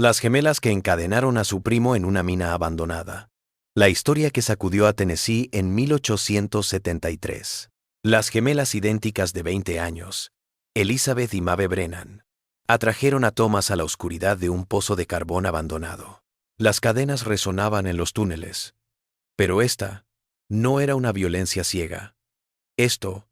Las gemelas que encadenaron a su primo en una mina abandonada. La historia que sacudió a Tennessee en 1873. Las gemelas idénticas de 20 años, Elizabeth y Maeve Brennan, atrajeron a Thomas a la oscuridad de un pozo de carbón abandonado. Las cadenas resonaban en los túneles. Pero esta no era una violencia ciega. Esto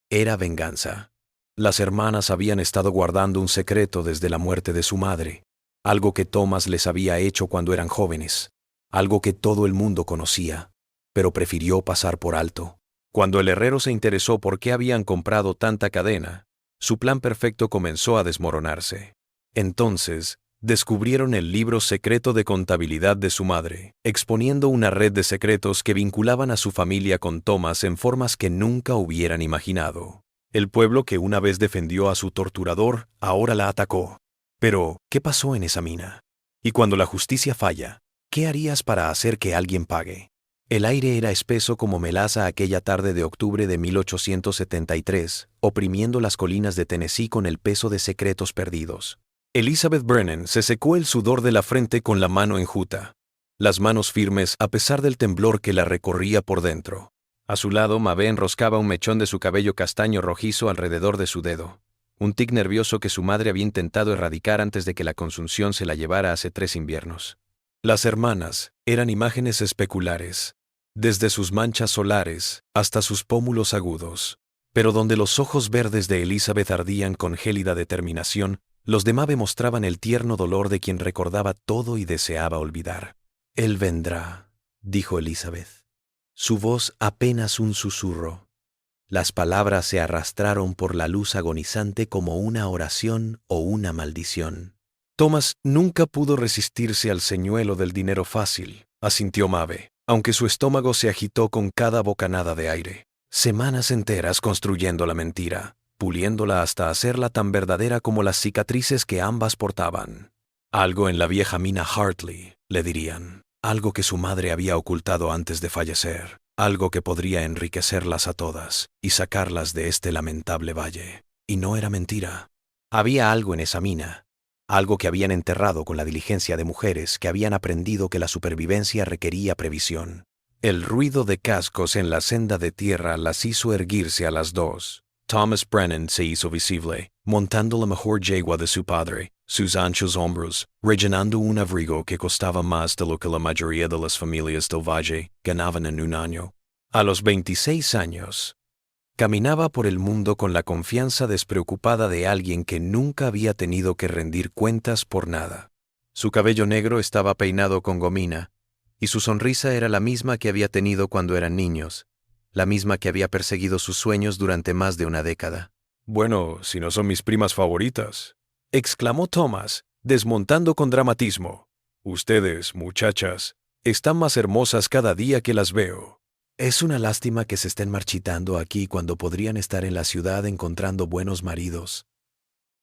era venganza. Las hermanas habían estado guardando un secreto desde la muerte de su madre, algo que Thomas les había hecho cuando eran jóvenes, algo que todo el mundo conocía, pero prefirió pasar por alto. Cuando el herrero se interesó por qué habían comprado tanta cadena, su plan perfecto comenzó a desmoronarse. Entonces, descubrieron el libro secreto de contabilidad de su madre, exponiendo una red de secretos que vinculaban a su familia con Thomas en formas que nunca hubieran imaginado. El pueblo que una vez defendió a su torturador, ahora la atacó. Pero, ¿qué pasó en esa mina? Y cuando la justicia falla, ¿qué harías para hacer que alguien pague? El aire era espeso como melaza aquella tarde de octubre de 1873, oprimiendo las colinas de Tennessee con el peso de secretos perdidos. Elizabeth Brennan se secó el sudor de la frente con la mano enjuta, las manos firmes a pesar del temblor que la recorría por dentro. A su lado, Maeve enroscaba un mechón de su cabello castaño rojizo alrededor de su dedo, un tic nervioso que su madre había intentado erradicar antes de que la consunción se la llevara hace 3 inviernos. Las hermanas eran imágenes especulares, desde sus manchas solares hasta sus pómulos agudos, pero donde los ojos verdes de Elizabeth ardían con gélida determinación, los de Maeve mostraban el tierno dolor de quien recordaba todo y deseaba olvidar. «Él vendrá», dijo Elizabeth. Su voz apenas un susurro. Las palabras se arrastraron por la luz agonizante como una oración o una maldición. Thomas nunca pudo resistirse al señuelo del dinero fácil, asintió Maeve, aunque su estómago se agitó con cada bocanada de aire. Semanas enteras construyendo la mentira, puliéndola hasta hacerla tan verdadera como las cicatrices que ambas portaban. Algo en la vieja mina Hartley, le dirían. Algo que su madre había ocultado antes de fallecer. Algo que podría enriquecerlas a todas y sacarlas de este lamentable valle. Y no era mentira. Había algo en esa mina. Algo que habían enterrado con la diligencia de mujeres que habían aprendido que la supervivencia requería previsión. El ruido de cascos en la senda de tierra las hizo erguirse a las dos. Thomas Brennan se hizo visible, montando la mejor yegua de su padre, sus anchos hombros, rellenando un abrigo que costaba más de lo que la mayoría de las familias del valle ganaban en un año. A los 26 años, caminaba por el mundo con la confianza despreocupada de alguien que nunca había tenido que rendir cuentas por nada. Su cabello negro estaba peinado con gomina, y su sonrisa era la misma que había tenido cuando eran niños, la misma que había perseguido sus sueños durante más de una década. «Bueno, si no son mis primas favoritas», exclamó Thomas, desmontando con dramatismo. «Ustedes, muchachas, están más hermosas cada día que las veo». «Es una lástima que se estén marchitando aquí cuando podrían estar en la ciudad encontrando buenos maridos».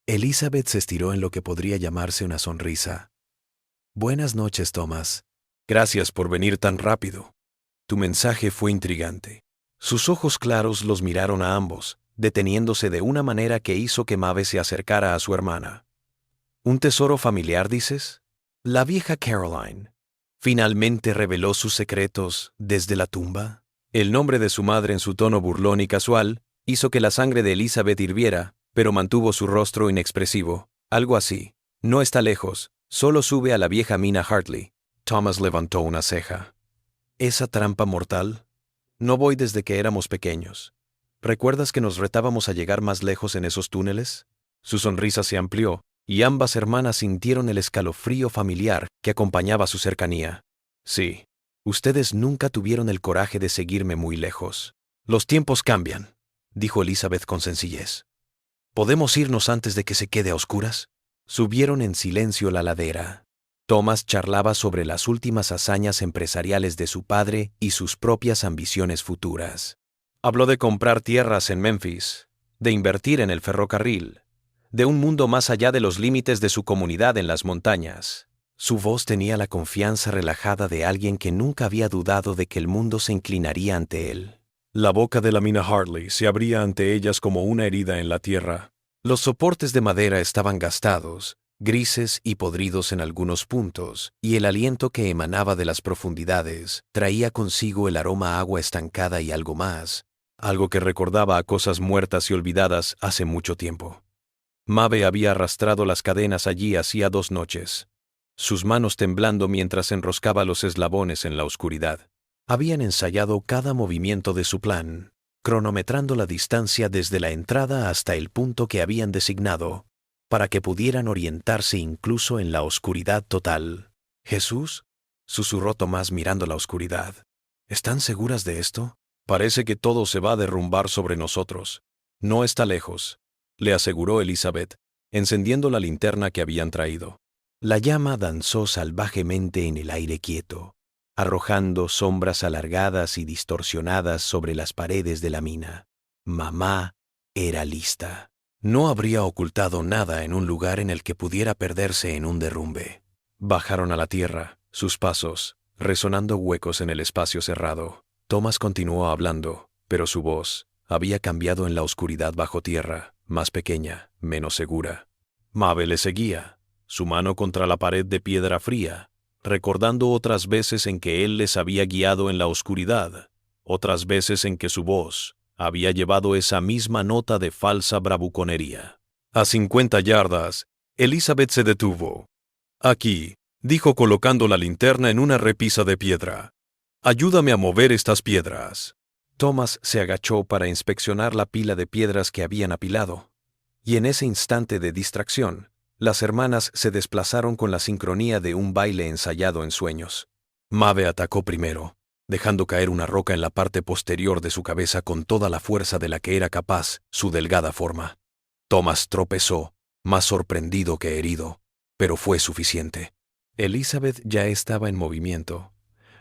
Elizabeth se estiró en lo que podría llamarse una sonrisa. «Buenas noches, Thomas. Gracias por venir tan rápido. Tu mensaje fue intrigante». Sus ojos claros los miraron a ambos, deteniéndose de una manera que hizo que Maeve se acercara a su hermana. «¿Un tesoro familiar, dices?» La vieja Caroline finalmente reveló sus secretos desde la tumba. El nombre de su madre en su tono burlón y casual hizo que la sangre de Elizabeth hirviera, pero mantuvo su rostro inexpresivo. Algo así. «No está lejos, solo sube a la vieja mina Hartley». Thomas levantó una ceja. «¿Esa trampa mortal? No voy desde que éramos pequeños. ¿Recuerdas que nos retábamos a llegar más lejos en esos túneles?» Su sonrisa se amplió, y ambas hermanas sintieron el escalofrío familiar que acompañaba su cercanía. «Sí, ustedes nunca tuvieron el coraje de seguirme muy lejos. Los tiempos cambian», dijo Elizabeth con sencillez. «¿Podemos irnos antes de que se quede a oscuras?» Subieron en silencio la ladera. Thomas charlaba sobre las últimas hazañas empresariales de su padre y sus propias ambiciones futuras. Habló de comprar tierras en Memphis, de invertir en el ferrocarril, de un mundo más allá de los límites de su comunidad en las montañas. Su voz tenía la confianza relajada de alguien que nunca había dudado de que el mundo se inclinaría ante él. La boca de la mina Hartley se abría ante ellas como una herida en la tierra. Los soportes de madera estaban gastados, grises y podridos en algunos puntos, y el aliento que emanaba de las profundidades traía consigo el aroma a agua estancada y algo más, algo que recordaba a cosas muertas y olvidadas hace mucho tiempo. Maeve había arrastrado las cadenas allí hacía 2 noches, sus manos temblando mientras enroscaba los eslabones en la oscuridad. Habían ensayado cada movimiento de su plan, cronometrando la distancia desde la entrada hasta el punto que habían designado, para que pudieran orientarse incluso en la oscuridad total. «¿Jesús?», susurró Tomás mirando la oscuridad. «¿Están seguras de esto? Parece que todo se va a derrumbar sobre nosotros». «No está lejos», le aseguró Elizabeth, encendiendo la linterna que habían traído. La llama danzó salvajemente en el aire quieto, arrojando sombras alargadas y distorsionadas sobre las paredes de la mina. Mamá era lista. No habría ocultado nada en un lugar en el que pudiera perderse en un derrumbe. Bajaron a la tierra, sus pasos, resonando huecos en el espacio cerrado. Thomas continuó hablando, pero su voz había cambiado en la oscuridad bajo tierra, más pequeña, menos segura. Maeve le seguía, su mano contra la pared de piedra fría, recordando otras veces en que él les había guiado en la oscuridad, otras veces en que su voz había llevado esa misma nota de falsa bravuconería. A 50 yardas, Elizabeth se detuvo. «Aquí», dijo colocando la linterna en una repisa de piedra. «Ayúdame a mover estas piedras». Thomas se agachó para inspeccionar la pila de piedras que habían apilado, y en ese instante de distracción, las hermanas se desplazaron con la sincronía de un baile ensayado en sueños. Maeve atacó primero, dejando caer una roca en la parte posterior de su cabeza con toda la fuerza de la que era capaz su delgada forma. Thomas tropezó, más sorprendido que herido, pero fue suficiente. Elizabeth ya estaba en movimiento,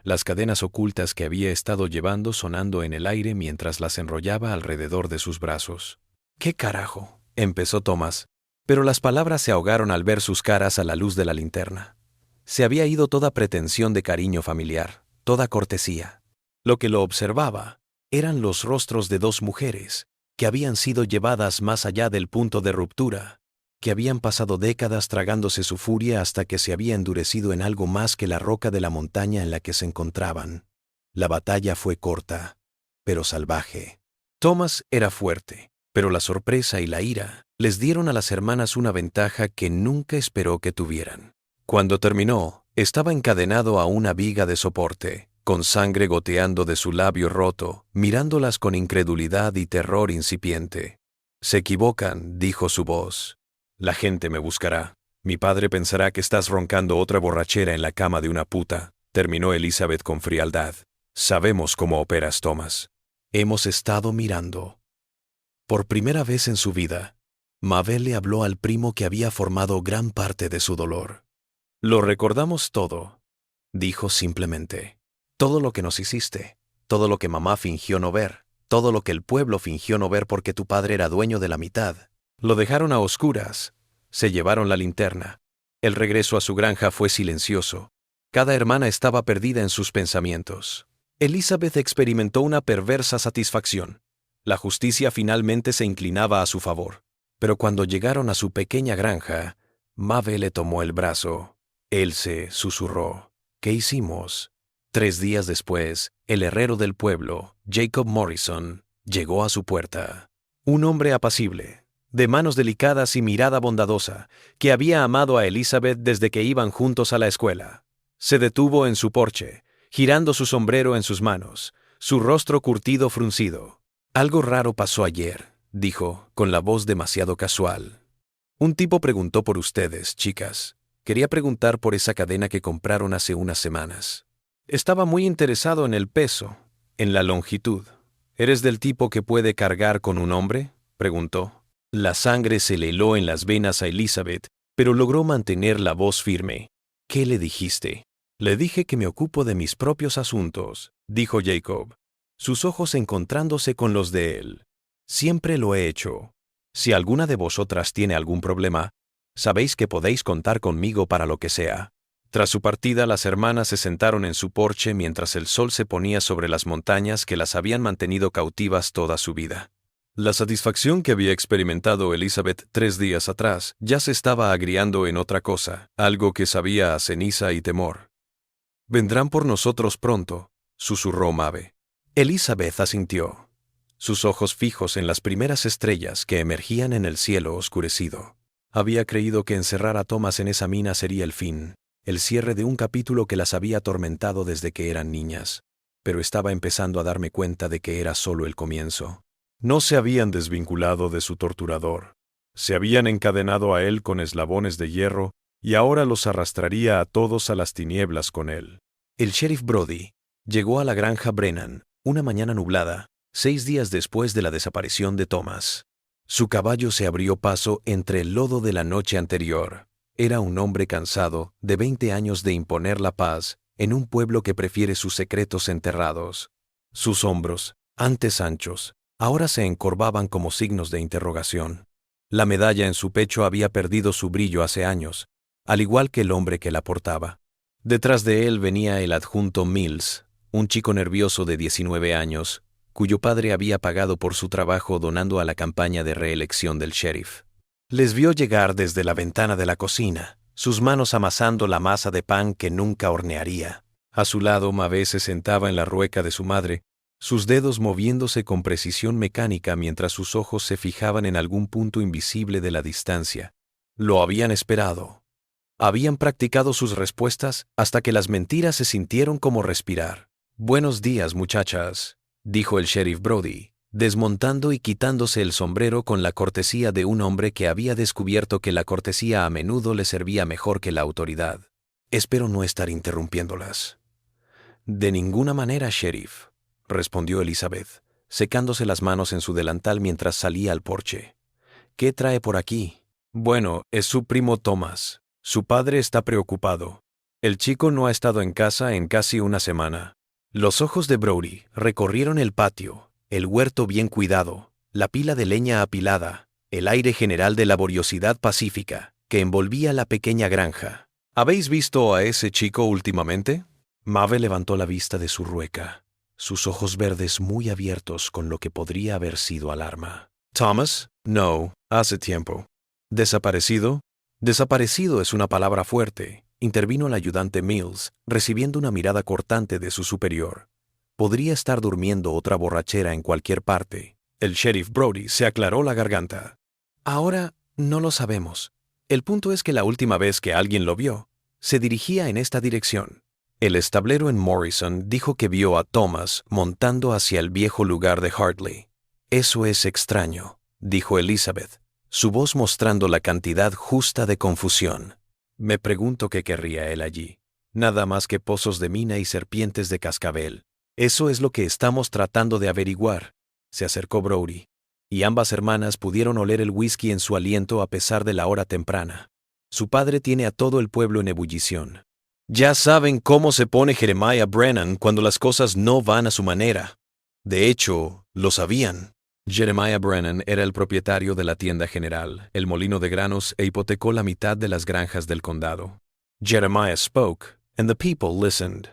las cadenas ocultas que había estado llevando sonando en el aire mientras las enrollaba alrededor de sus brazos. «¿Qué carajo?», empezó Thomas, pero las palabras se ahogaron al ver sus caras a la luz de la linterna. Se había ido toda pretensión de cariño familiar, toda cortesía. Lo que lo observaba eran los rostros de 2 mujeres que habían sido llevadas más allá del punto de ruptura, que habían pasado décadas tragándose su furia hasta que se había endurecido en algo más que la roca de la montaña en la que se encontraban. La batalla fue corta, pero salvaje. Thomas era fuerte, pero la sorpresa y la ira les dieron a las hermanas una ventaja que nunca esperó que tuvieran. Cuando terminó, estaba encadenado a una viga de soporte, con sangre goteando de su labio roto, mirándolas con incredulidad y terror incipiente. «Se equivocan», dijo su voz. «La gente me buscará. Mi padre pensará que estás roncando otra borrachera en la cama de una puta», terminó Elizabeth con frialdad. «Sabemos cómo operas, Thomas». Hemos estado mirando. Por primera vez en su vida, Maeve le habló al primo que había formado gran parte de su dolor. «Lo recordamos todo», dijo simplemente. «Todo lo que nos hiciste, todo lo que mamá fingió no ver, todo lo que el pueblo fingió no ver porque tu padre era dueño de la mitad. Lo dejaron a oscuras, se llevaron la linterna. El regreso a su granja fue silencioso. Cada hermana estaba perdida en sus pensamientos. Elizabeth experimentó una perversa satisfacción. La justicia finalmente se inclinaba a su favor. Pero cuando llegaron a su pequeña granja, Maeve le tomó el brazo. Él se susurró. «¿Qué hicimos?». 3 días después, el herrero del pueblo, Jacob Morrison, llegó a su puerta. Un hombre apacible, de manos delicadas y mirada bondadosa, que había amado a Elizabeth desde que iban juntos a la escuela. Se detuvo en su porche, girando su sombrero en sus manos, su rostro curtido fruncido. «Algo raro pasó ayer», dijo, con la voz demasiado casual. «Un tipo preguntó por ustedes, chicas. Quería preguntar por esa cadena que compraron hace unas semanas. Estaba muy interesado en el peso, en la longitud. ¿Eres del tipo que puede cargar con un hombre?», preguntó. La sangre se le heló en las venas a Elizabeth, pero logró mantener la voz firme. «¿Qué le dijiste?». «Le dije que me ocupo de mis propios asuntos», dijo Jacob, sus ojos encontrándose con los de él. «Siempre lo he hecho. Si alguna de vosotras tiene algún problema, sabéis que podéis contar conmigo para lo que sea». Tras su partida, las hermanas se sentaron en su porche mientras el sol se ponía sobre las montañas que las habían mantenido cautivas toda su vida. La satisfacción que había experimentado Elizabeth 3 días atrás ya se estaba agriando en otra cosa, algo que sabía a ceniza y temor. «Vendrán por nosotros pronto», susurró Maeve. Elizabeth asintió, sus ojos fijos en las primeras estrellas que emergían en el cielo oscurecido. Había creído que encerrar a Thomas en esa mina sería el fin, el cierre de un capítulo que las había atormentado desde que eran niñas, pero estaba empezando a darme cuenta de que era solo el comienzo. No se habían desvinculado de su torturador. Se habían encadenado a él con eslabones de hierro y ahora los arrastraría a todos a las tinieblas con él. El sheriff Brody llegó a la granja Brennan una mañana nublada, 6 días después de la desaparición de Thomas. Su caballo se abrió paso entre el lodo de la noche anterior. Era un hombre cansado, de 20 años de imponer la paz, en un pueblo que prefiere sus secretos enterrados. Sus hombros, antes anchos, ahora se encorvaban como signos de interrogación. La medalla en su pecho había perdido su brillo hace años, al igual que el hombre que la portaba. Detrás de él venía el adjunto Mills, un chico nervioso de 19 años, cuyo padre había pagado por su trabajo donando a la campaña de reelección del sheriff. Les vio llegar desde la ventana de la cocina, sus manos amasando la masa de pan que nunca hornearía. A su lado, Maeve se sentaba en la rueca de su madre, sus dedos moviéndose con precisión mecánica mientras sus ojos se fijaban en algún punto invisible de la distancia. Lo habían esperado. Habían practicado sus respuestas hasta que las mentiras se sintieron como respirar. «Buenos días, muchachas», dijo el sheriff Brody, desmontando y quitándose el sombrero con la cortesía de un hombre que había descubierto que la cortesía a menudo le servía mejor que la autoridad. «Espero no estar interrumpiéndolas». «De ninguna manera, sheriff», respondió Elizabeth, secándose las manos en su delantal mientras salía al porche. «¿Qué trae por aquí?» «Bueno, es su primo Thomas. Su padre está preocupado. El chico no ha estado en casa en casi una semana». Los ojos de Brody recorrieron el patio, el huerto bien cuidado, la pila de leña apilada, el aire general de laboriosidad pacífica que envolvía la pequeña granja. «¿Habéis visto a ese chico últimamente?» Maeve levantó la vista de su rueca, sus ojos verdes muy abiertos con lo que podría haber sido alarma. «¿Thomas? No, hace tiempo». «¿Desaparecido?» «Desaparecido es una palabra fuerte», intervino el ayudante Mills, recibiendo una mirada cortante de su superior. «Podría estar durmiendo otra borrachera en cualquier parte». El sheriff Brody se aclaró la garganta. «Ahora no lo sabemos. El punto es que la última vez que alguien lo vio, se dirigía en esta dirección». El establero en Morrison dijo que vio a Thomas montando hacia el viejo lugar de Hartley. «Eso es extraño», dijo Elizabeth, su voz mostrando la cantidad justa de confusión. «Me pregunto qué querría él allí. Nada más que pozos de mina y serpientes de cascabel. Eso es lo que estamos tratando de averiguar», se acercó Brody, y ambas hermanas pudieron oler el whisky en su aliento a pesar de la hora temprana. Su padre tiene a todo el pueblo en ebullición. «Ya saben cómo se pone Jeremiah Brennan cuando las cosas no van a su manera. De hecho, lo sabían». Jeremiah Brennan era el propietario de la tienda general, el molino de granos, e hipotecó la mitad de las granjas del condado. Jeremiah spoke, and the people listened.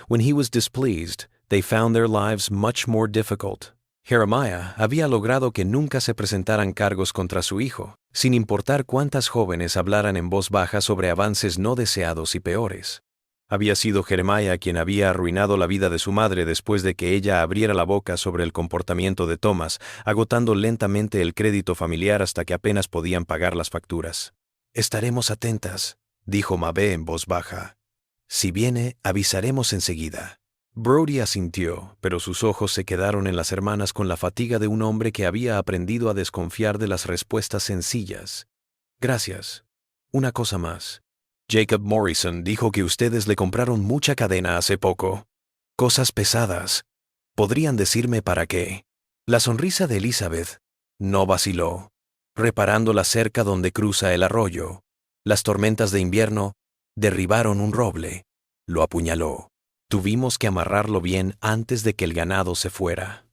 When he was displeased, they found their lives much more difficult. Jeremiah había logrado que nunca se presentaran cargos contra su hijo, sin importar cuántas jóvenes hablaran en voz baja sobre avances no deseados y peores. Había sido Jeremiah quien había arruinado la vida de su madre después de que ella abriera la boca sobre el comportamiento de Thomas, agotando lentamente el crédito familiar hasta que apenas podían pagar las facturas. «Estaremos atentas», dijo Maeve en voz baja. «Si viene, avisaremos enseguida». Brody asintió, pero sus ojos se quedaron en las hermanas con la fatiga de un hombre que había aprendido a desconfiar de las respuestas sencillas. «Gracias. Una cosa más. Jacob Morrison dijo que ustedes le compraron mucha cadena hace poco. Cosas pesadas. ¿Podrían decirme para qué?» La sonrisa de Elizabeth no vaciló. «Reparando la cerca donde cruza el arroyo. Las tormentas de invierno derribaron un roble. Lo apuñaló. Tuvimos que amarrarlo bien antes de que el ganado se fuera».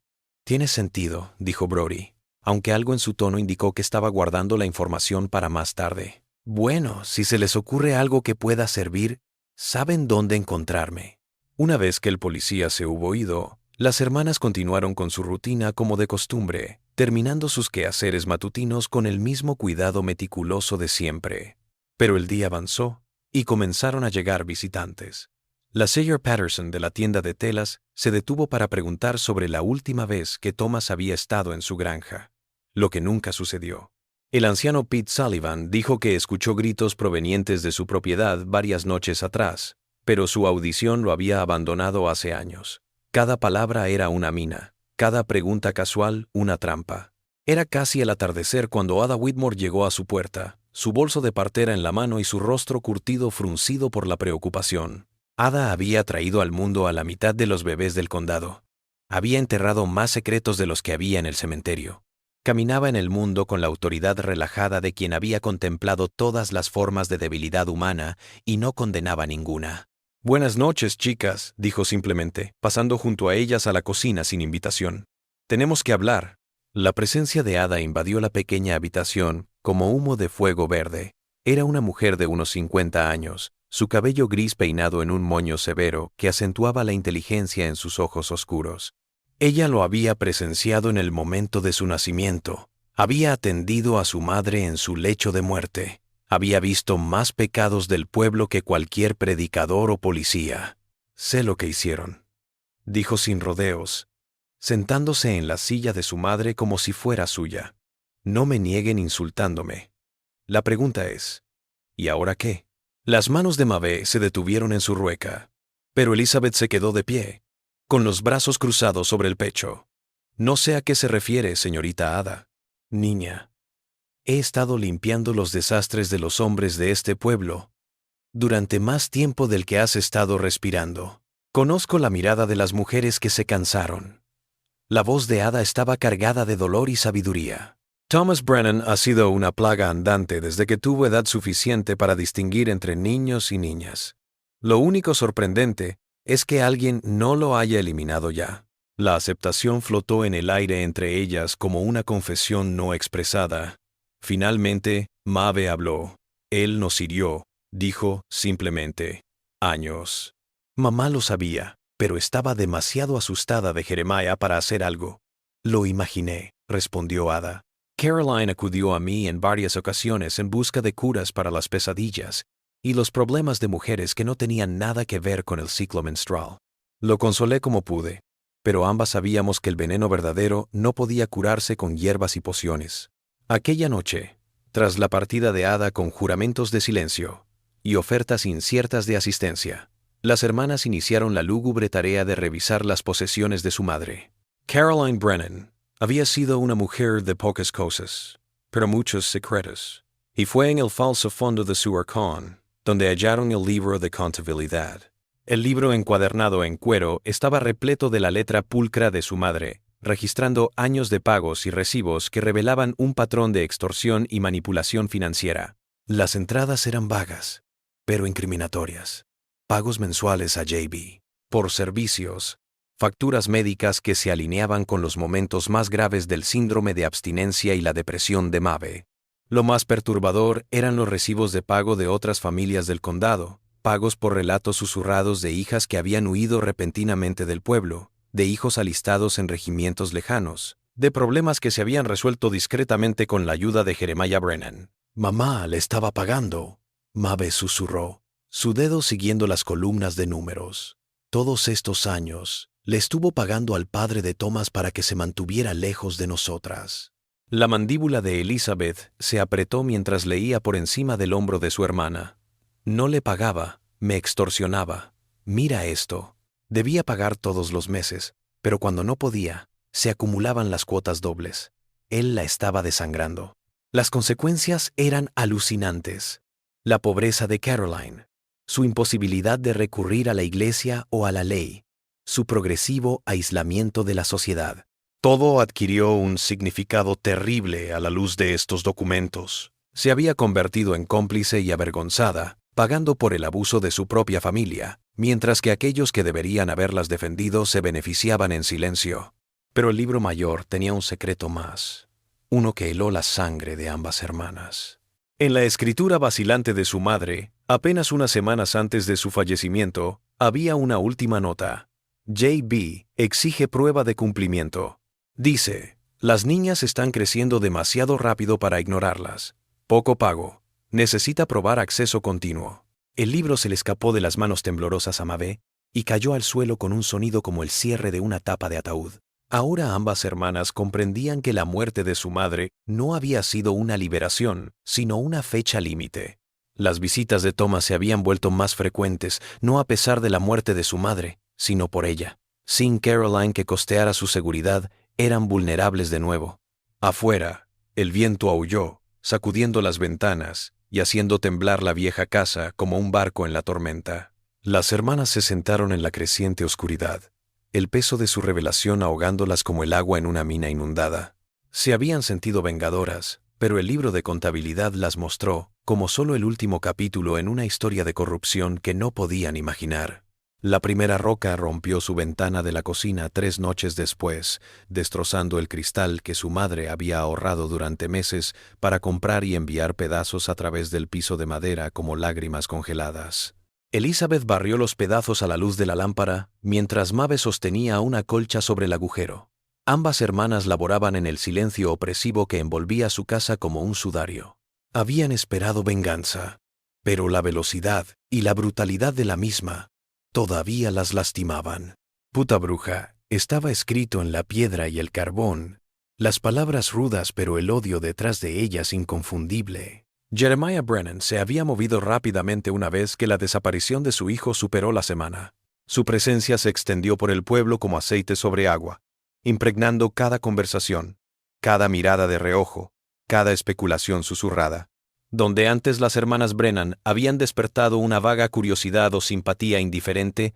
«Tiene sentido», dijo Brody, aunque algo en su tono indicó que estaba guardando la información para más tarde. «Bueno, si se les ocurre algo que pueda servir, saben dónde encontrarme». Una vez que el policía se hubo ido, las hermanas continuaron con su rutina como de costumbre, terminando sus quehaceres matutinos con el mismo cuidado meticuloso de siempre. Pero el día avanzó y comenzaron a llegar visitantes. La Sayer Patterson de la tienda de telas se detuvo para preguntar sobre la última vez que Thomas había estado en su granja, lo que nunca sucedió. El anciano Pete Sullivan dijo que escuchó gritos provenientes de su propiedad varias noches atrás, pero su audición lo había abandonado hace años. Cada palabra era una mina, cada pregunta casual una trampa. Era casi el atardecer cuando Ada Whitmore llegó a su puerta, su bolso de partera en la mano y su rostro curtido fruncido por la preocupación. Ada había traído al mundo a la mitad de los bebés del condado. Había enterrado más secretos de los que había en el cementerio. Caminaba en el mundo con la autoridad relajada de quien había contemplado todas las formas de debilidad humana y no condenaba ninguna. «Buenas noches, chicas», dijo simplemente, pasando junto a ellas a la cocina sin invitación. «Tenemos que hablar». La presencia de Ada invadió la pequeña habitación como humo de fuego verde. Era una mujer de unos 50 años, su cabello gris peinado en un moño severo que acentuaba la inteligencia en sus ojos oscuros. Ella lo había presenciado en el momento de su nacimiento. Había atendido a su madre en su lecho de muerte. Había visto más pecados del pueblo que cualquier predicador o policía. «Sé lo que hicieron», dijo sin rodeos, sentándose en la silla de su madre como si fuera suya. «No me nieguen insultándome. La pregunta es, ¿y ahora qué?» Las manos de Maeve se detuvieron en su rueca, pero Elizabeth se quedó de pie, con los brazos cruzados sobre el pecho. «No sé a qué se refiere, señorita Ada». «Niña, he estado limpiando los desastres de los hombres de este pueblo durante más tiempo del que has estado respirando. Conozco la mirada de las mujeres que se cansaron». La voz de Ada estaba cargada de dolor y sabiduría. «Thomas Brennan ha sido una plaga andante desde que tuvo edad suficiente para distinguir entre niños y niñas. Lo único sorprendente es que alguien no lo haya eliminado ya». La aceptación flotó en el aire entre ellas como una confesión no expresada. Finalmente, Maeve habló. «Él nos hirió», dijo simplemente. «Años». Mamá lo sabía, pero estaba demasiado asustada de Jeremiah para hacer algo. «Lo imaginé», respondió Ada. «Caroline acudió a mí en varias ocasiones en busca de curas para las pesadillas y los problemas de mujeres que no tenían nada que ver con el ciclo menstrual. Lo consolé como pude, pero ambas sabíamos que el veneno verdadero no podía curarse con hierbas y pociones». Aquella noche, tras la partida de Ada con juramentos de silencio y ofertas inciertas de asistencia, las hermanas iniciaron la lúgubre tarea de revisar las posesiones de su madre. Caroline Brennan había sido una mujer de pocas cosas, pero muchos secretos, y fue en el falso fondo de su arcón donde hallaron el libro de contabilidad. El libro encuadernado en cuero estaba repleto de la letra pulcra de su madre, registrando años de pagos y recibos que revelaban un patrón de extorsión y manipulación financiera. Las entradas eran vagas, pero incriminatorias. Pagos mensuales a J.B. por servicios, facturas médicas que se alineaban con los momentos más graves del síndrome de abstinencia y la depresión de Maeve. Lo más perturbador eran los recibos de pago de otras familias del condado, pagos por relatos susurrados de hijas que habían huido repentinamente del pueblo, de hijos alistados en regimientos lejanos, de problemas que se habían resuelto discretamente con la ayuda de Jeremiah Brennan. «Mamá le estaba pagando», Maeve susurró, su dedo siguiendo las columnas de números. «Todos estos años le estuvo pagando al padre de Thomas para que se mantuviera lejos de nosotras». La mandíbula de Elizabeth se apretó mientras leía por encima del hombro de su hermana. «No le pagaba, me extorsionaba. Mira esto». Debía pagar todos los meses, pero cuando no podía, se acumulaban las cuotas dobles. Él la estaba desangrando. Las consecuencias eran alucinantes. La pobreza de Caroline, su imposibilidad de recurrir a la iglesia o a la ley, su progresivo aislamiento de la sociedad. Todo adquirió un significado terrible a la luz de estos documentos. Se había convertido en cómplice y avergonzada, pagando por el abuso de su propia familia, mientras que aquellos que deberían haberlas defendido se beneficiaban en silencio. Pero el libro mayor tenía un secreto más, uno que heló la sangre de ambas hermanas. En la escritura vacilante de su madre, apenas unas semanas antes de su fallecimiento, había una última nota. J.B. exige prueba de cumplimiento. Dice, Las niñas están creciendo demasiado rápido para ignorarlas. Poco pago. Necesita probar acceso continuo. El libro se le escapó de las manos temblorosas a Mabe y cayó al suelo con un sonido como el cierre de una tapa de ataúd. Ahora ambas hermanas comprendían que la muerte de su madre no había sido una liberación, sino una fecha límite. Las visitas de Thomas se habían vuelto más frecuentes, no a pesar de la muerte de su madre, sino por ella. Sin Caroline que costeara su seguridad, eran vulnerables de nuevo. Afuera, el viento aulló, sacudiendo las ventanas y haciendo temblar la vieja casa como un barco en la tormenta. Las hermanas se sentaron en la creciente oscuridad, el peso de su revelación ahogándolas como el agua en una mina inundada. Se habían sentido vengadoras, pero el libro de contabilidad las mostró como solo el último capítulo en una historia de corrupción que no podían imaginar. La primera roca rompió su ventana de la cocina 3 noches después, destrozando el cristal que su madre había ahorrado durante meses para comprar y enviar pedazos a través del piso de madera como lágrimas congeladas. Elizabeth barrió los pedazos a la luz de la lámpara, mientras Mabe sostenía una colcha sobre el agujero. Ambas hermanas laboraban en el silencio opresivo que envolvía su casa como un sudario. Habían esperado venganza, pero la velocidad y la brutalidad de la misma todavía las lastimaban. Puta bruja estaba escrito en la piedra y el carbón, las palabras rudas pero el odio detrás de ellas inconfundible. Jeremiah Brennan se había movido rápidamente una vez que la desaparición de su hijo superó la semana. Su presencia se extendió por el pueblo como aceite sobre agua, impregnando cada conversación, cada mirada de reojo, cada especulación susurrada. Donde antes las hermanas Brennan habían despertado una vaga curiosidad o simpatía indiferente,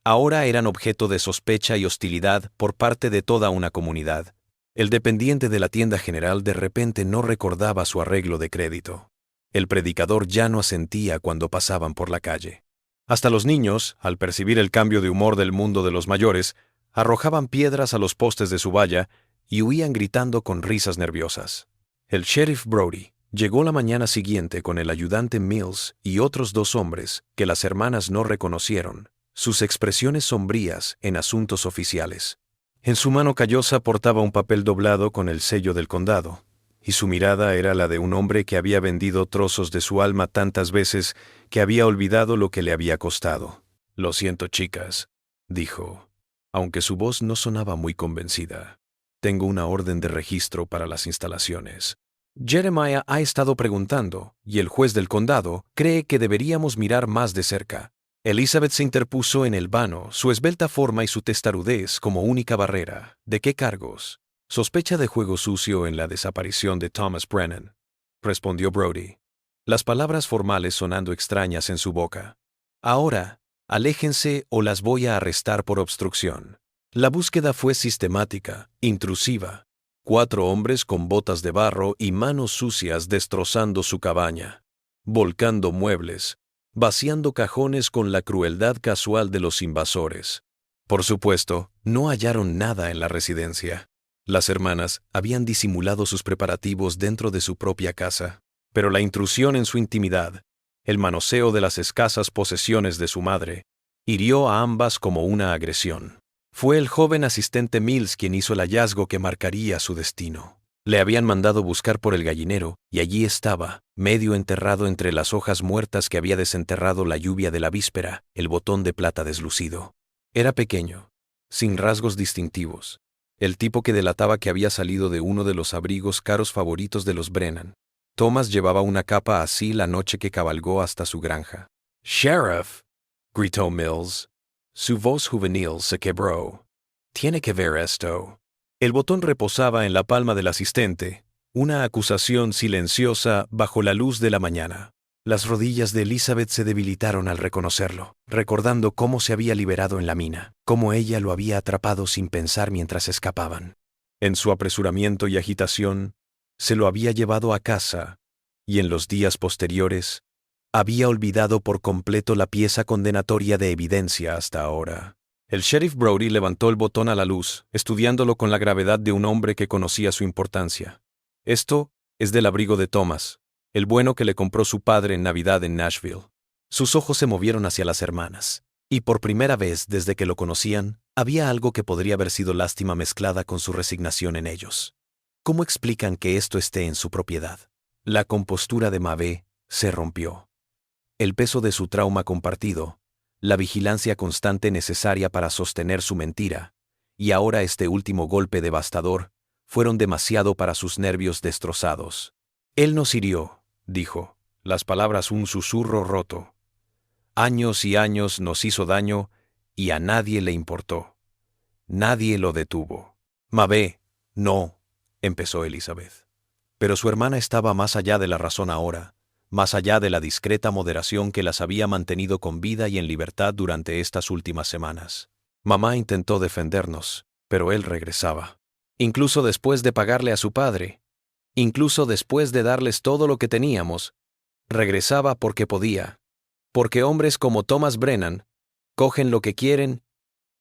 ahora eran objeto de sospecha y hostilidad por parte de toda una comunidad. El dependiente de la tienda general de repente no recordaba su arreglo de crédito. El predicador ya no asentía cuando pasaban por la calle. Hasta los niños, al percibir el cambio de humor del mundo de los mayores, arrojaban piedras a los postes de su valla y huían gritando con risas nerviosas. El sheriff Brody llegó la mañana siguiente con el ayudante Mills y otros 2 hombres que las hermanas no reconocieron, sus expresiones sombrías en asuntos oficiales. En su mano callosa portaba un papel doblado con el sello del condado, y su mirada era la de un hombre que había vendido trozos de su alma tantas veces que había olvidado lo que le había costado. «Lo siento, chicas», dijo, aunque su voz no sonaba muy convencida. «Tengo una orden de registro para las instalaciones. Jeremiah ha estado preguntando, y el juez del condado cree que deberíamos mirar más de cerca». Elizabeth se interpuso en el vano, su esbelta forma y su testarudez como única barrera. «¿De qué cargos?» «Sospecha de juego sucio en la desaparición de Thomas Brennan», respondió Brody, las palabras formales sonando extrañas en su boca. «Ahora, aléjense o las voy a arrestar por obstrucción». La búsqueda fue sistemática, intrusiva. 4 hombres con botas de barro y manos sucias destrozando su cabaña, volcando muebles, vaciando cajones con la crueldad casual de los invasores. Por supuesto, no hallaron nada en la residencia. Las hermanas habían disimulado sus preparativos dentro de su propia casa, pero la intrusión en su intimidad, el manoseo de las escasas posesiones de su madre, hirió a ambas como una agresión. Fue el joven asistente Mills quien hizo el hallazgo que marcaría su destino. Le habían mandado buscar por el gallinero, y allí estaba, medio enterrado entre las hojas muertas que había desenterrado la lluvia de la víspera, el botón de plata deslucido. Era pequeño, sin rasgos distintivos, el tipo que delataba que había salido de uno de los abrigos caros favoritos de los Brennan. Thomas llevaba una capa así la noche que cabalgó hasta su granja. «¡Sheriff!», gritó Mills. Su voz juvenil se quebró. «Tiene que ver esto». El botón reposaba en la palma del asistente, una acusación silenciosa bajo la luz de la mañana. Las rodillas de Elizabeth se debilitaron al reconocerlo, recordando cómo se había liberado en la mina, cómo ella lo había atrapado sin pensar mientras escapaban. En su apresuramiento y agitación, se lo había llevado a casa, y en los días posteriores, había olvidado por completo la pieza condenatoria de evidencia hasta ahora. El sheriff Brody levantó el botón a la luz, estudiándolo con la gravedad de un hombre que conocía su importancia. «Esto es del abrigo de Thomas, el bueno que le compró su padre en Navidad en Nashville». Sus ojos se movieron hacia las hermanas, y por primera vez desde que lo conocían, había algo que podría haber sido lástima mezclada con su resignación en ellos. ¿Cómo explican que esto esté en su propiedad? La compostura de Mabe se rompió. El peso de su trauma compartido, la vigilancia constante necesaria para sostener su mentira, y ahora este último golpe devastador, fueron demasiado para sus nervios destrozados. Él nos hirió, dijo, las palabras un susurro roto. Años y años nos hizo daño y a nadie le importó. Nadie lo detuvo. Mabe, no, empezó Elizabeth. Pero su hermana estaba más allá de la razón ahora, más allá de la discreta moderación que las había mantenido con vida y en libertad durante estas últimas semanas. Mamá intentó defendernos, pero él regresaba. Incluso después de pagarle a su padre, incluso después de darles todo lo que teníamos, regresaba porque podía. Porque hombres como Thomas Brennan cogen lo que quieren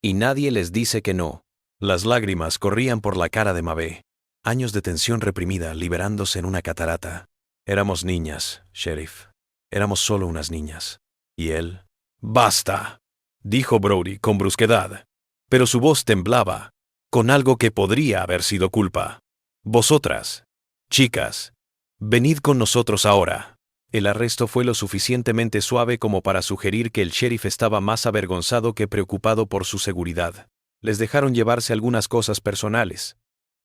y nadie les dice que no. Las lágrimas corrían por la cara de Mabe. Años de tensión reprimida liberándose en una catarata. Éramos niñas, sheriff. Éramos solo unas niñas. Y él... ¡Basta!, dijo Brody con brusquedad. Pero su voz temblaba, con algo que podría haber sido culpa. Vosotras, chicas, venid con nosotros ahora. El arresto fue lo suficientemente suave como para sugerir que el sheriff estaba más avergonzado que preocupado por su seguridad. Les dejaron llevarse algunas cosas personales,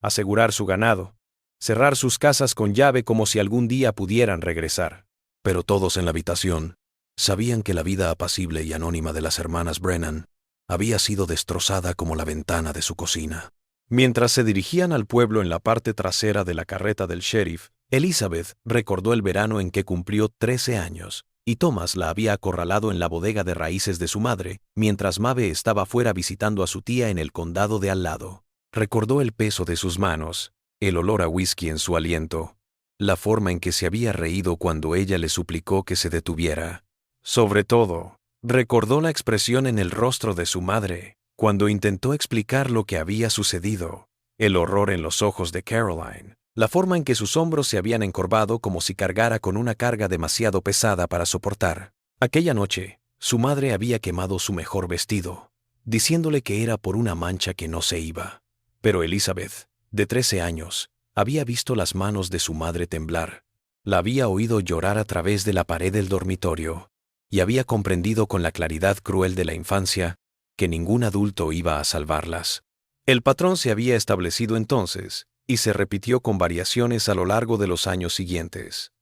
asegurar su ganado, cerrar sus casas con llave como si algún día pudieran regresar. Pero todos en la habitación sabían que la vida apacible y anónima de las hermanas Brennan había sido destrozada como la ventana de su cocina. Mientras se dirigían al pueblo en la parte trasera de la carreta del sheriff, Elizabeth recordó el verano en que cumplió 13 años, y Thomas la había acorralado en la bodega de raíces de su madre, mientras Mabe estaba fuera visitando a su tía en el condado de al lado. Recordó el peso de sus manos, el olor a whisky en su aliento, la forma en que se había reído cuando ella le suplicó que se detuviera. Sobre todo, recordó la expresión en el rostro de su madre, cuando intentó explicar lo que había sucedido, el horror en los ojos de Caroline, la forma en que sus hombros se habían encorvado como si cargara con una carga demasiado pesada para soportar. Aquella noche, su madre había quemado su mejor vestido, diciéndole que era por una mancha que no se iba. Pero Elizabeth, de 13 años, había visto las manos de su madre temblar, la había oído llorar a través de la pared del dormitorio, y había comprendido con la claridad cruel de la infancia que ningún adulto iba a salvarlas. El patrón se había establecido entonces, y se repitió con variaciones a lo largo de los años siguientes.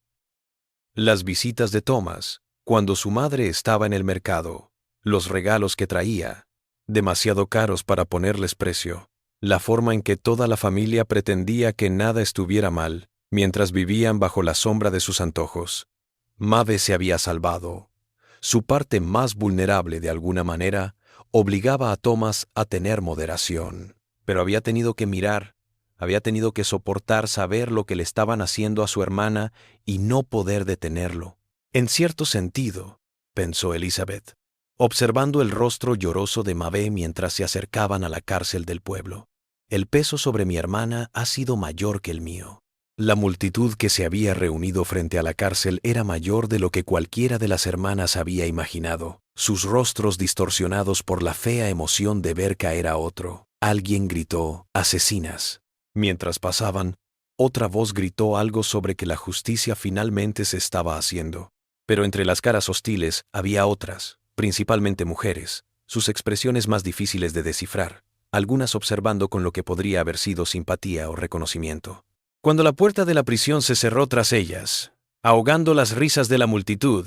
Las visitas de Thomas, cuando su madre estaba en el mercado, los regalos que traía, demasiado caros para ponerles precio, la forma en que toda la familia pretendía que nada estuviera mal, mientras vivían bajo la sombra de sus antojos. Mabe se había salvado. Su parte más vulnerable de alguna manera obligaba a Thomas a tener moderación, pero había tenido que mirar, había tenido que soportar saber lo que le estaban haciendo a su hermana y no poder detenerlo. En cierto sentido, pensó Elizabeth, observando el rostro lloroso de Mabe mientras se acercaban a la cárcel del pueblo. El peso sobre mi hermana ha sido mayor que el mío. La multitud que se había reunido frente a la cárcel era mayor de lo que cualquiera de las hermanas había imaginado, sus rostros distorsionados por la fea emoción de ver caer a otro. Alguien gritó, «¡Asesinas!». Mientras pasaban, otra voz gritó algo sobre que la justicia finalmente se estaba haciendo. Pero entre las caras hostiles había otras, principalmente mujeres, sus expresiones más difíciles de descifrar, algunas observando con lo que podría haber sido simpatía o reconocimiento. Cuando la puerta de la prisión se cerró tras ellas, ahogando las risas de la multitud,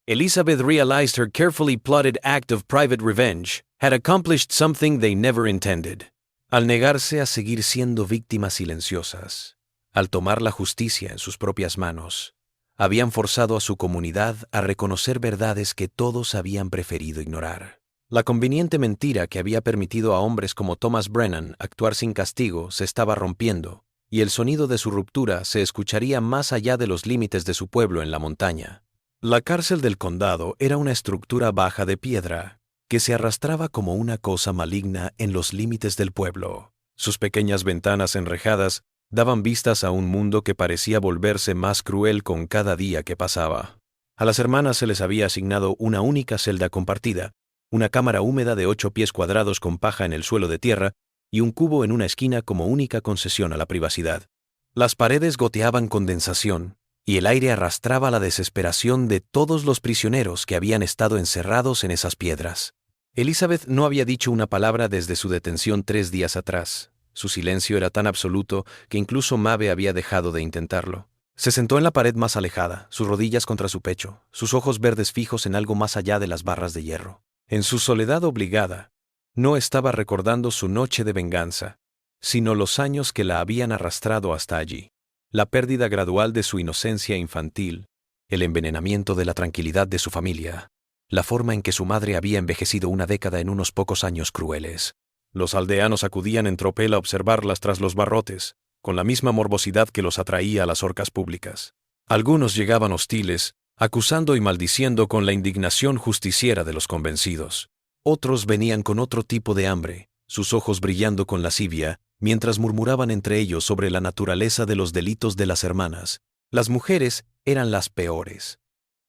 Elizabeth realized her carefully plotted act of private revenge had accomplished something they never intended. Al negarse a seguir siendo víctimas silenciosas, al tomar la justicia en sus propias manos, habían forzado a su comunidad a reconocer verdades que todos habían preferido ignorar. La conveniente mentira que había permitido a hombres como Thomas Brennan actuar sin castigo se estaba rompiendo, y el sonido de su ruptura se escucharía más allá de los límites de su pueblo en la montaña. La cárcel del condado era una estructura baja de piedra que se arrastraba como una cosa maligna en los límites del pueblo. Sus pequeñas ventanas enrejadas daban vistas a un mundo que parecía volverse más cruel con cada día que pasaba. A las hermanas se les había asignado una única celda compartida, una cámara húmeda de 8 pies cuadrados con paja en el suelo de tierra y un cubo en una esquina como única concesión a la privacidad. Las paredes goteaban condensación, y el aire arrastraba la desesperación de todos los prisioneros que habían estado encerrados en esas piedras. Elizabeth no había dicho una palabra desde su detención 3 días atrás. Su silencio era tan absoluto que incluso Maeve había dejado de intentarlo. Se sentó en la pared más alejada, sus rodillas contra su pecho, sus ojos verdes fijos en algo más allá de las barras de hierro. En su soledad obligada, no estaba recordando su noche de venganza, sino los años que la habían arrastrado hasta allí. La pérdida gradual de su inocencia infantil, el envenenamiento de la tranquilidad de su familia, la forma en que su madre había envejecido una década en unos pocos años crueles. Los aldeanos acudían en tropel a observarlas tras los barrotes, con la misma morbosidad que los atraía a las horcas públicas. Algunos llegaban hostiles, acusando y maldiciendo con la indignación justiciera de los convencidos. Otros venían con otro tipo de hambre, sus ojos brillando con lascivia, mientras murmuraban entre ellos sobre la naturaleza de los delitos de las hermanas. Las mujeres eran las peores,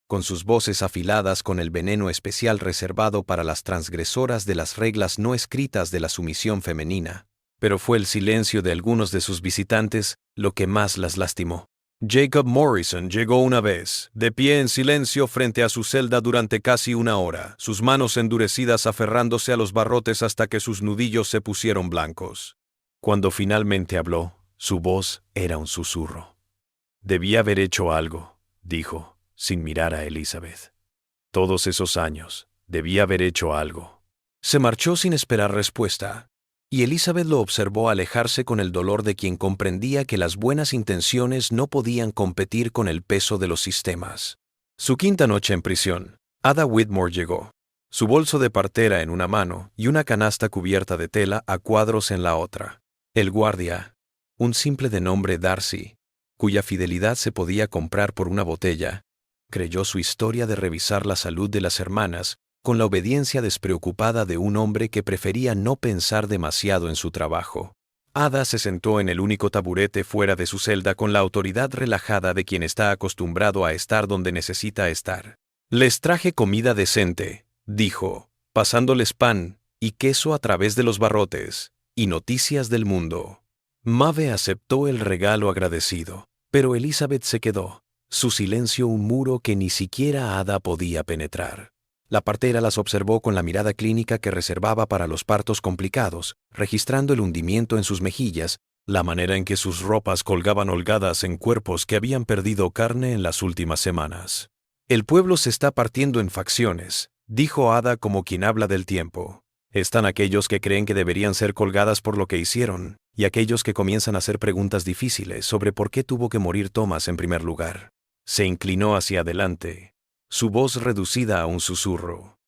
con sus voces afiladas con el veneno especial reservado para las transgresoras de las reglas no escritas de la sumisión femenina. Pero fue el silencio de algunos de sus visitantes lo que más las lastimó. Jacob Morrison llegó una vez, de pie en silencio frente a su celda durante casi 1 hora, sus manos endurecidas aferrándose a los barrotes hasta que sus nudillos se pusieron blancos. Cuando finalmente habló, su voz era un susurro. «Debía haber hecho algo», dijo, sin mirar a Elizabeth. «Todos esos años, debía haber hecho algo». Se marchó sin esperar respuesta, y Elizabeth lo observó alejarse con el dolor de quien comprendía que las buenas intenciones no podían competir con el peso de los sistemas. Su 5ª noche en prisión, Ada Whitmore llegó, su bolso de partera en una mano y una canasta cubierta de tela a cuadros en la otra. El guardia, un simple de nombre Darcy, cuya fidelidad se podía comprar por una botella, creyó su historia de revisar la salud de las hermanas con la obediencia despreocupada de un hombre que prefería no pensar demasiado en su trabajo. Ada se sentó en el único taburete fuera de su celda con la autoridad relajada de quien está acostumbrado a estar donde necesita estar. «Les traje comida decente», dijo, pasándoles pan y queso a través de los barrotes, y noticias del mundo. Maeve aceptó el regalo agradecido, pero Elizabeth se quedó, su silencio un muro que ni siquiera Ada podía penetrar. La partera las observó con la mirada clínica que reservaba para los partos complicados, registrando el hundimiento en sus mejillas, la manera en que sus ropas colgaban holgadas en cuerpos que habían perdido carne en las últimas semanas. «El pueblo se está partiendo en facciones», dijo Ada como quien habla del tiempo. «Están aquellos que creen que deberían ser colgadas por lo que hicieron, y aquellos que comienzan a hacer preguntas difíciles sobre por qué tuvo que morir Thomas en primer lugar». Se inclinó hacia adelante, su voz reducida a un susurro.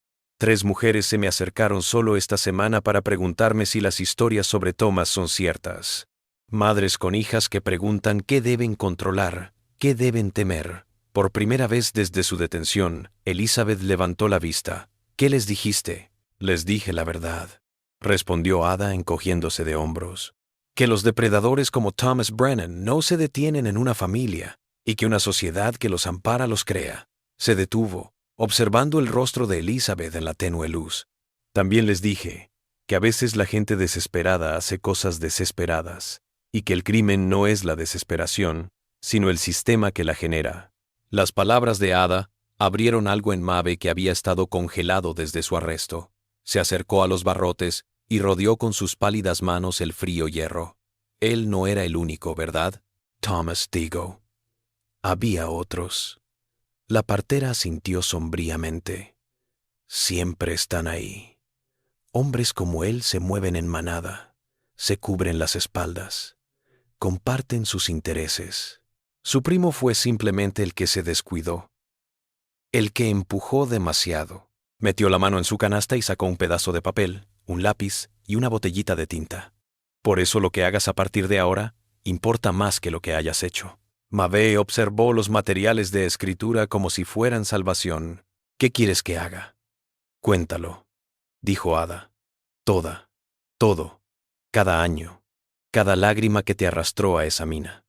«3 mujeres se me acercaron solo esta semana para preguntarme si las historias sobre Thomas son ciertas. Madres con hijas que preguntan qué deben controlar, qué deben temer». Por primera vez desde su detención, Elizabeth levantó la vista. «¿Qué les dijiste?» «Les dije la verdad», respondió Ada encogiéndose de hombros. «Que los depredadores como Thomas Brennan no se detienen en una familia, y que una sociedad que los ampara los crea». Se detuvo, observando el rostro de Elizabeth en la tenue luz. «También les dije que a veces la gente desesperada hace cosas desesperadas, y que el crimen no es la desesperación, sino el sistema que la genera». Las palabras de Ada abrieron algo en Maeve que había estado congelado desde su arresto. Se acercó a los barrotes y rodeó con sus pálidas manos el frío hierro. Él no era el único, ¿verdad? Thomas, digo. Había otros. La partera asintió sombríamente. Siempre están ahí. Hombres como él se mueven en manada, se cubren las espaldas, comparten sus intereses. Su primo fue simplemente el que se descuidó, el que empujó demasiado. Metió la mano en su canasta y sacó un pedazo de papel, un lápiz y una botellita de tinta. «Por eso lo que hagas a partir de ahora importa más que lo que hayas hecho». Maeve observó los materiales de escritura como si fueran salvación. «¿Qué quieres que haga?» «Cuéntalo», dijo Ada. «Toda, todo, cada año, cada lágrima que te arrastró a esa mina.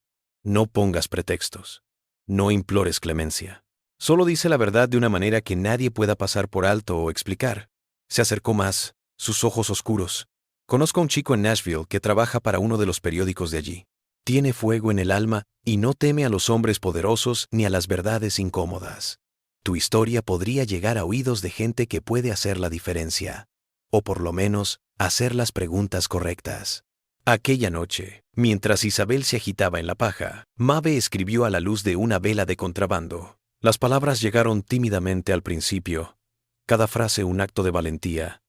No pongas pretextos, no implores clemencia. Solo dice la verdad de una manera que nadie pueda pasar por alto o explicar». Se acercó más, sus ojos oscuros. «Conozco a un chico en Nashville que trabaja para uno de los periódicos de allí. Tiene fuego en el alma y no teme a los hombres poderosos ni a las verdades incómodas. Tu historia podría llegar a oídos de gente que puede hacer la diferencia, o por lo menos hacer las preguntas correctas. Aquella noche, mientras Isabel se agitaba en la paja, Maeve escribió a la luz de una vela de contrabando. Las palabras llegaron tímidamente al principio, cada frase un acto de valentía,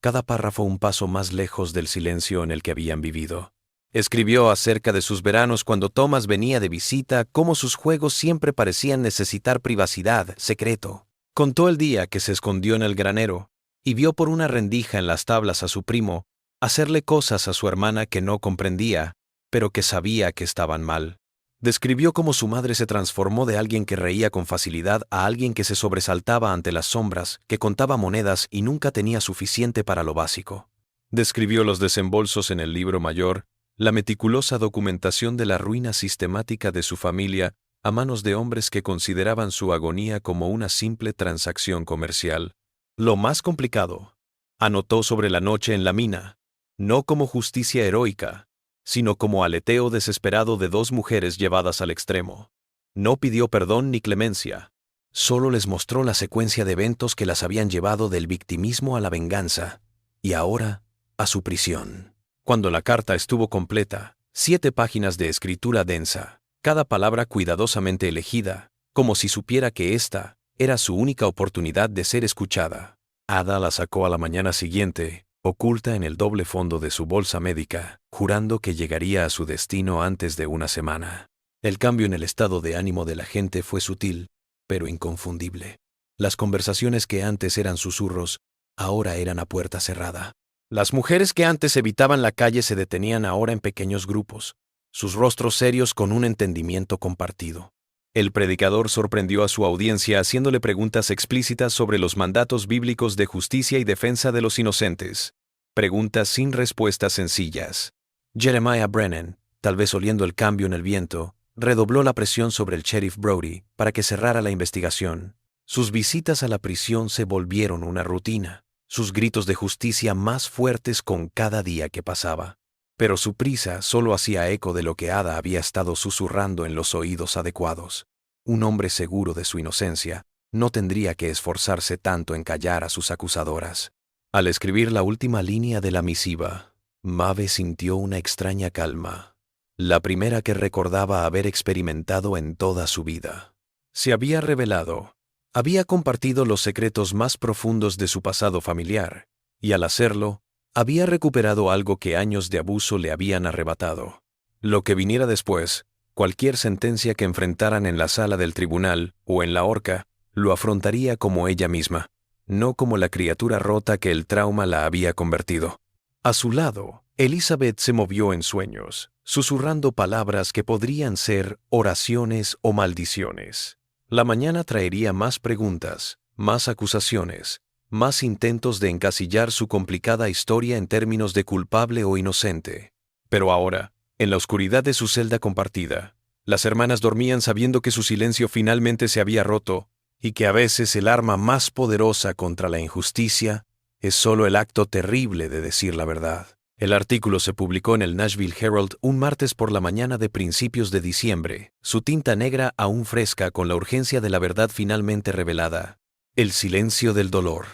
cada párrafo un paso más lejos del silencio en el que habían vivido. Escribió acerca de sus veranos cuando Thomas venía de visita, cómo sus juegos siempre parecían necesitar privacidad, secreto. Contó el día que se escondió en el granero y vio por una rendija en las tablas a su primo hacerle cosas a su hermana que no comprendía, pero que sabía que estaban mal. Describió cómo su madre se transformó de alguien que reía con facilidad a alguien que se sobresaltaba ante las sombras, que contaba monedas y nunca tenía suficiente para lo básico. Describió los desembolsos en el libro mayor, la meticulosa documentación de la ruina sistemática de su familia a manos de hombres que consideraban su agonía como una simple transacción comercial. Lo más complicado, anotó sobre la noche en la mina, no como justicia heroica, sino como aleteo desesperado de dos mujeres llevadas al extremo. No pidió perdón ni clemencia, solo les mostró la secuencia de eventos que las habían llevado del victimismo a la venganza, y ahora a su prisión. Cuando la carta estuvo completa, 7 páginas de escritura densa, cada palabra cuidadosamente elegida, como si supiera que esta era su única oportunidad de ser escuchada. Ada la sacó a la mañana siguiente, oculta en el doble fondo de su bolsa médica, jurando que llegaría a su destino antes de una semana. El cambio en el estado de ánimo de la gente fue sutil, pero inconfundible. Las conversaciones que antes eran susurros, ahora eran a puerta cerrada. Las mujeres que antes evitaban la calle se detenían ahora en pequeños grupos, sus rostros serios con un entendimiento compartido. El predicador sorprendió a su audiencia haciéndole preguntas explícitas sobre los mandatos bíblicos de justicia y defensa de los inocentes. Preguntas sin respuestas sencillas. Jeremiah Brennan, tal vez oliendo el cambio en el viento, redobló la presión sobre el sheriff Brody para que cerrara la investigación. Sus visitas a la prisión se volvieron una rutina, sus gritos de justicia más fuertes con cada día que pasaba. Pero su prisa solo hacía eco de lo que Ada había estado susurrando en los oídos adecuados. Un hombre seguro de su inocencia no tendría que esforzarse tanto en callar a sus acusadoras. Al escribir la última línea de la misiva, Maeve sintió una extraña calma, la primera que recordaba haber experimentado en toda su vida. Se había revelado, había compartido los secretos más profundos de su pasado familiar, y al hacerlo, había recuperado algo que años de abuso le habían arrebatado. Lo que viniera después, cualquier sentencia que enfrentaran en la sala del tribunal o en la horca, lo afrontaría como ella misma, no como la criatura rota que el trauma la había convertido. A su lado, Elizabeth se movió en sueños, susurrando palabras que podrían ser oraciones o maldiciones. La mañana traería más preguntas, más acusaciones, más intentos de encasillar su complicada historia en términos de culpable o inocente. Pero ahora, en la oscuridad de su celda compartida, las hermanas dormían sabiendo que su silencio finalmente se había roto y que a veces el arma más poderosa contra la injusticia es solo el acto terrible de decir la verdad. El artículo se publicó en el Nashville Herald un martes por la mañana de principios de diciembre, su tinta negra aún fresca con la urgencia de la verdad finalmente revelada. El silencio del dolor.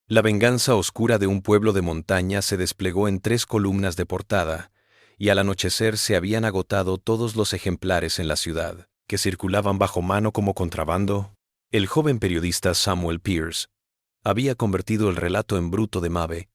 La venganza oscura de un pueblo de montaña se desplegó en 3 columnas de portada, y al anochecer se habían agotado todos los ejemplares en la ciudad, que circulaban bajo mano como contrabando. El joven periodista Samuel Pierce había convertido el relato en bruto de Maeve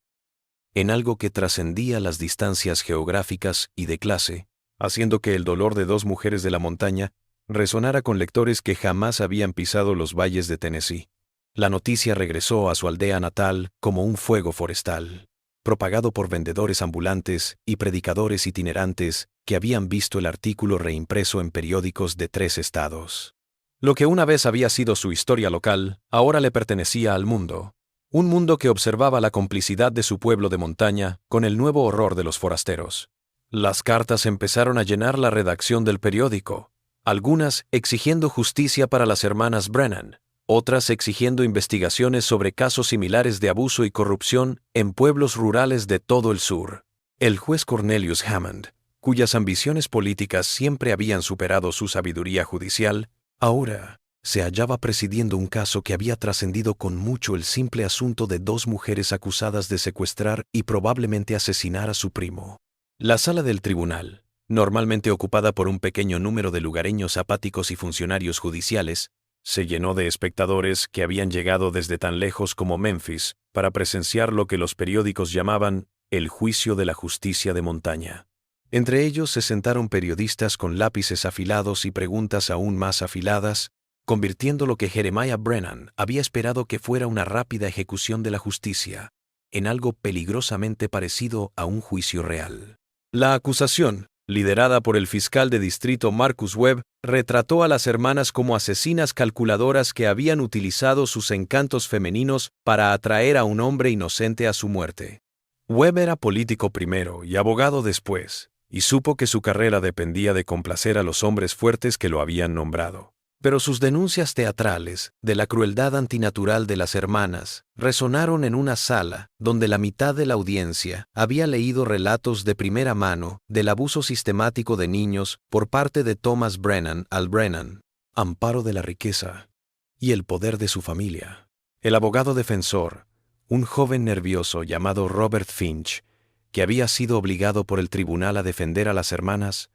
en algo que trascendía las distancias geográficas y de clase, haciendo que el dolor de 2 mujeres de la montaña resonara con lectores que jamás habían pisado los valles de Tennessee. La noticia regresó a su aldea natal como un fuego forestal, propagado por vendedores ambulantes y predicadores itinerantes que habían visto el artículo reimpreso en periódicos de 3 estados. Lo que una vez había sido su historia local, ahora le pertenecía al mundo. Un mundo que observaba la complicidad de su pueblo de montaña con el nuevo horror de los forasteros. Las cartas empezaron a llenar la redacción del periódico, algunas exigiendo justicia para las hermanas Brennan, otras exigiendo investigaciones sobre casos similares de abuso y corrupción en pueblos rurales de todo el sur. El juez Cornelius Hammond, cuyas ambiciones políticas siempre habían superado su sabiduría judicial, ahora se hallaba presidiendo un caso que había trascendido con mucho el simple asunto de dos mujeres acusadas de secuestrar y probablemente asesinar a su primo. La sala del tribunal, normalmente ocupada por un pequeño número de lugareños apáticos y funcionarios judiciales, se llenó de espectadores que habían llegado desde tan lejos como Memphis para presenciar lo que los periódicos llamaban el juicio de la justicia de montaña. Entre ellos se sentaron periodistas con lápices afilados y preguntas aún más afiladas, convirtiendo lo que Jeremiah Brennan había esperado que fuera una rápida ejecución de la justicia en algo peligrosamente parecido a un juicio real. La acusación, liderada por el fiscal de distrito Marcus Webb, retrató a las hermanas como asesinas calculadoras que habían utilizado sus encantos femeninos para atraer a un hombre inocente a su muerte. Webb era político primero y abogado después, y supo que su carrera dependía de complacer a los hombres fuertes que lo habían nombrado. Pero sus denuncias teatrales de la crueldad antinatural de las hermanas resonaron en una sala donde la mitad de la audiencia había leído relatos de primera mano del abuso sistemático de niños por parte de Thomas Brennan al Brennan, amparo de la riqueza y el poder de su familia. El abogado defensor, un joven nervioso llamado Robert Finch, que había sido obligado por el tribunal a defender a las hermanas,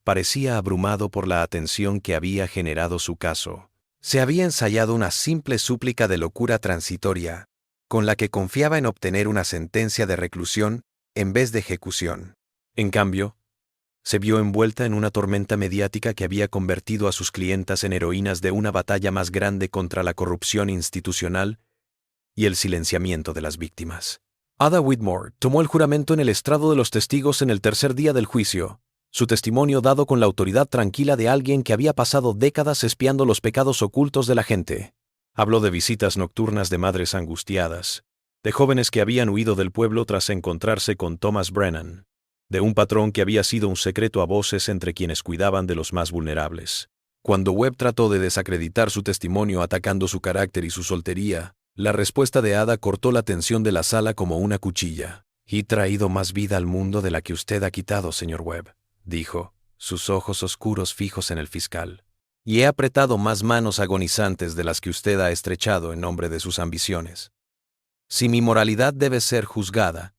parecía abrumado por la atención que había generado su caso. Se había ensayado una simple súplica de locura transitoria, con la que confiaba en obtener una sentencia de reclusión en vez de ejecución. En cambio, se vio envuelta en una tormenta mediática que había convertido a sus clientas en heroínas de una batalla más grande contra la corrupción institucional y el silenciamiento de las víctimas. Ada Whitmore tomó el juramento en el estrado de los testigos en el tercer día del juicio, su testimonio dado con la autoridad tranquila de alguien que había pasado décadas espiando los pecados ocultos de la gente. Habló de visitas nocturnas de madres angustiadas, de jóvenes que habían huido del pueblo tras encontrarse con Thomas Brennan, de un patrón que había sido un secreto a voces entre quienes cuidaban de los más vulnerables. Cuando Webb trató de desacreditar su testimonio atacando su carácter y su soltería, la respuesta de Ada cortó la tensión de la sala como una cuchilla. «He traído más vida al mundo de la que usted ha quitado, señor Webb», dijo, sus ojos oscuros fijos en el fiscal. «Y he apretado más manos agonizantes de las que usted ha estrechado en nombre de sus ambiciones. Si mi moralidad debe ser juzgada,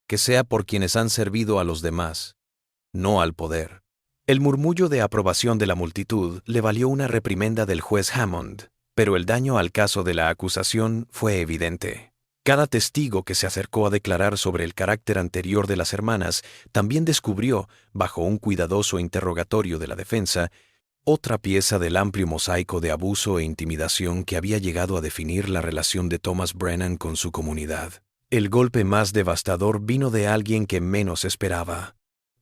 que sea por quienes han servido a los demás, no al poder». El murmullo de aprobación de la multitud le valió una reprimenda del juez Hammond, pero el daño al caso de la acusación fue evidente. Cada testigo que se acercó a declarar sobre el carácter anterior de las hermanas también descubrió, bajo un cuidadoso interrogatorio de la defensa, otra pieza del amplio mosaico de abuso e intimidación que había llegado a definir la relación de Thomas Brennan con su comunidad. El golpe más devastador vino de alguien que menos esperaba.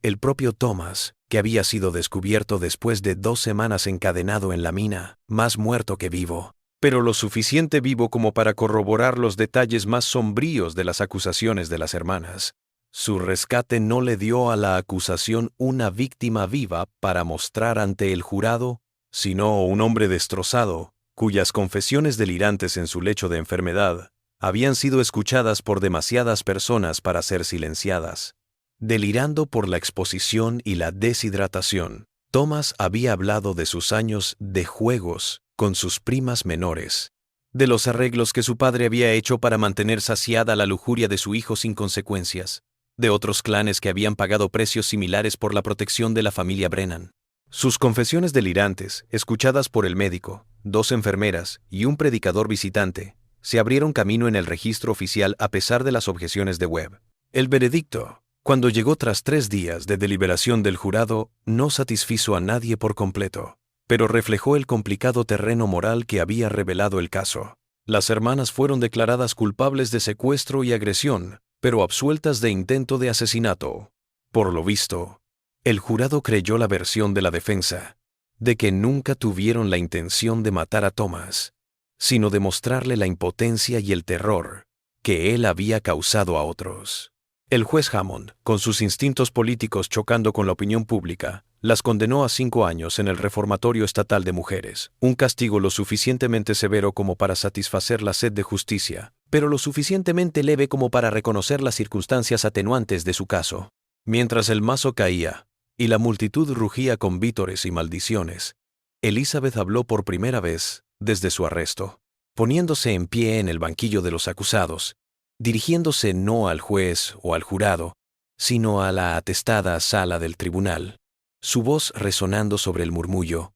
El propio Thomas, que había sido descubierto después de 2 semanas encadenado en la mina, más muerto que vivo, pero lo suficiente vivo como para corroborar los detalles más sombríos de las acusaciones de las hermanas. Su rescate no le dio a la acusación una víctima viva para mostrar ante el jurado, sino un hombre destrozado, cuyas confesiones delirantes en su lecho de enfermedad habían sido escuchadas por demasiadas personas para ser silenciadas. Delirando por la exposición y la deshidratación, Thomas había hablado de sus años de juegos con sus primas menores, de los arreglos que su padre había hecho para mantener saciada la lujuria de su hijo sin consecuencias, de otros clanes que habían pagado precios similares por la protección de la familia Brennan. Sus confesiones delirantes, escuchadas por el médico, 2 enfermeras y un predicador visitante, se abrieron camino en el registro oficial a pesar de las objeciones de Webb. El veredicto, cuando llegó tras 3 días de deliberación del jurado, no satisfizo a nadie por completo, pero reflejó el complicado terreno moral que había revelado el caso. Las hermanas fueron declaradas culpables de secuestro y agresión, pero absueltas de intento de asesinato. Por lo visto, el jurado creyó la versión de la defensa, de que nunca tuvieron la intención de matar a Thomas, sino de mostrarle la impotencia y el terror que él había causado a otros. El juez Hammond, con sus instintos políticos chocando con la opinión pública, las condenó a 5 años en el Reformatorio Estatal de Mujeres, un castigo lo suficientemente severo como para satisfacer la sed de justicia, pero lo suficientemente leve como para reconocer las circunstancias atenuantes de su caso. Mientras el mazo caía, y la multitud rugía con vítores y maldiciones, Elizabeth habló por primera vez desde su arresto, poniéndose en pie en el banquillo de los acusados, dirigiéndose no al juez o al jurado, sino a la atestada sala del tribunal, su voz resonando sobre el murmullo.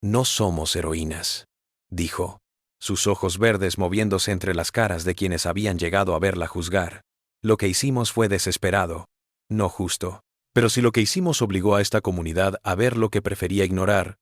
«No somos heroínas», dijo, sus ojos verdes moviéndose entre las caras de quienes habían llegado a verla juzgar. «Lo que hicimos fue desesperado, no justo. Pero si lo que hicimos obligó a esta comunidad a ver lo que prefería ignorar,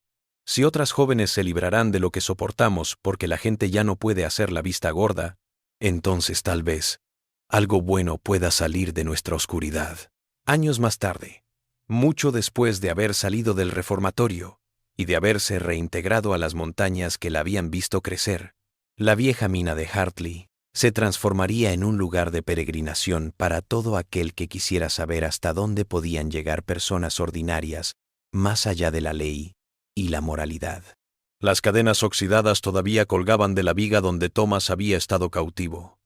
si otras jóvenes se librarán de lo que soportamos porque la gente ya no puede hacer la vista gorda, entonces tal vez algo bueno pueda salir de nuestra oscuridad». Años más tarde, mucho después de haber salido del reformatorio y de haberse reintegrado a las montañas que la habían visto crecer, la vieja mina de Hartley se transformaría en un lugar de peregrinación para todo aquel que quisiera saber hasta dónde podían llegar personas ordinarias más allá de la ley y la moralidad. Las cadenas oxidadas todavía colgaban de la viga donde Thomas había estado cautivo.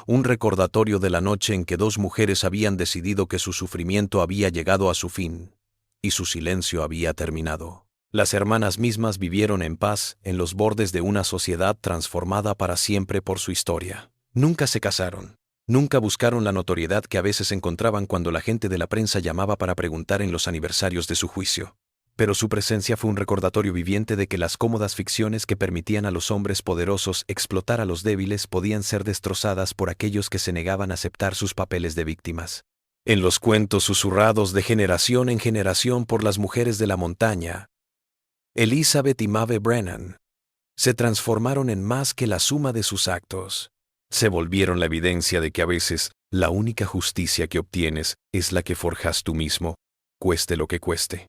Un recordatorio de la noche en que dos mujeres habían decidido que su sufrimiento había llegado a su fin y su silencio había terminado. Las hermanas mismas vivieron en paz en los bordes de una sociedad transformada para siempre por su historia. Nunca se casaron, nunca buscaron la notoriedad que a veces encontraban cuando la gente de la prensa llamaba para preguntar en los aniversarios de su juicio. Pero su presencia fue un recordatorio viviente de que las cómodas ficciones que permitían a los hombres poderosos explotar a los débiles podían ser destrozadas por aquellos que se negaban a aceptar sus papeles de víctimas. En los cuentos susurrados de generación en generación por las mujeres de la montaña, Elizabeth y Maeve Brennan se transformaron en más que la suma de sus actos. Se volvieron la evidencia de que a veces la única justicia que obtienes es la que forjas tú mismo, cueste lo que cueste.